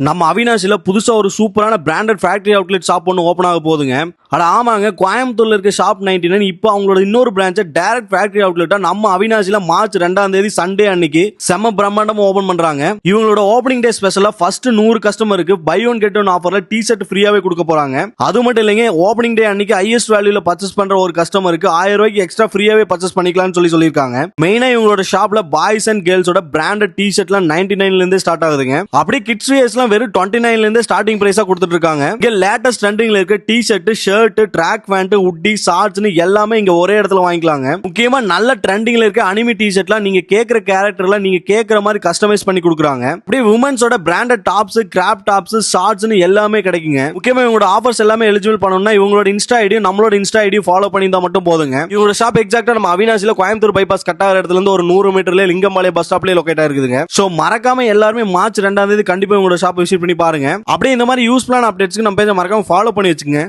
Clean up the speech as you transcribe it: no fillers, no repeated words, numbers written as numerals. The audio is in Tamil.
நம்ம அவினாசில புதுசா ஒரு சூப்பரான பிராண்டட் ஃபேக்டரி அவுட்லெட் ஷாப் ஒன்று ஓப்பன் ஆக போகுதுங்க. அட ஆமாங்க, கோயம்புத்தூர்ல இருக்க ஷாப் 99 இப்போ அவங்களோட இன்னொரு பிரான்ச்சை டைரக்ட் ஃபேக்டரி அவுட்லெட்டா நம்ம அவினாசில மார்ச் 2ஆம் தேதி சண்டே அன்னைக்கு செம பிரம்மாண்டமா ஓபன் பண்றாங்க. இவங்களோட ஓப்பனிங் டே ஸ்பெஷலா ஃபர்ஸ்ட் 100 கஸ்டமருக்கு பை ஒன் கெட் ஒன் ஆஃபர்ல டி-ஷர்ட் ஃப்ரீயாவே கொடுக்க போறாங்க. அது மட்டும் இல்லைங்க, ஓப்பனிங் டே அன்னைக்கு ஹையஸ்ட் வேல்யூல பர்ச்சேஸ் பண்ற ஒரு கஸ்டமருக்கு 1000 ரூபாய்க்கு எக்ஸ்ட்ரா ஃப்ரீயாவே பர்ச்சேஸ் பண்ணிக்கலாம்னு சொல்லியிருக்காங்க. மெயினா இவங்களோட ஷாப்ல பாய்ஸ் அண்ட் கேர்ள்ஸோட பிராண்டட் டி-ஷர்ட்லாம் 99ல இருந்து ஸ்டார்ட் ஆகுதுங்க. அப்படியே கிட்ஸ் வியர்ஸ்லாம் வெறும் 29ல இருந்து ஸ்டார்டிங் பிரைஸா கொடுத்துட்டு இருக்காங்க. இங்க லேட்டஸ்ட் ட்ரெண்டிங்ல இருக்க டி-ஷர்ட், ஷர்ட், ட்ராக் பேண்ட், உட்டி, ஷார்ட்ஸ்னு எல்லாமே இங்க ஒரே இடத்துல வாங்கிக்கலாங்க. முக்கியமா நல்ல ட்ரெண்டிங்ல இருக்க அனிமி டி-ஷர்ட்லாம் நீங்க கேக்குற கேரக்டர்ல நீங்க கேக்குற மாதிரி கஸ்டமைஸ் பண்ணி கொடுக்குறாங்க. அப்படியே உமன்ஸோட பிராண்டட் டாப்ஸ், கிராப் டாப்ஸ், ஷார்ட்ஸ்னு எல்லாமே கிடைக்குங்க. முக்கியமா இவங்களோட ஆஃபர்ஸ் எல்லாமே எலிஜிபிள் பண்ணணும்னா இவங்களோட இன்ஸ்டா ஐடியும் நம்மளோட இன்ஸ்டா ஐடியும் ஃபாலோ பண்ணியிருந்தா மட்டும் போதுங்க. இவங்களோட ஷாப் எக்ஸாக்ட்டா நம்ம அவினாசில கோயம்புத்தூர் பைபாஸ் கட் ஆகிற இடத்துல இருந்து ஒரு 100 மீட்டர்ல லிங்கம்பாளையம் பஸ் ஸ்டாப்லயே லொகேட் ஆயிருக்குதுங்க. சோ மறக்காம எல்லாருமே மார்ச் 2ஆம் தேதி கண்டிப்பா உங்களோட ஷாப் விசிட் பண்ணி பாருங்க. அப்படியே இந்த மாதிரி யூஸ்ஃபுல்லான அப்டேட்ஸ்க்கு நம்ம பேஜை மறக்காம ஃபாலோ பண்ணி வச்சுங்க.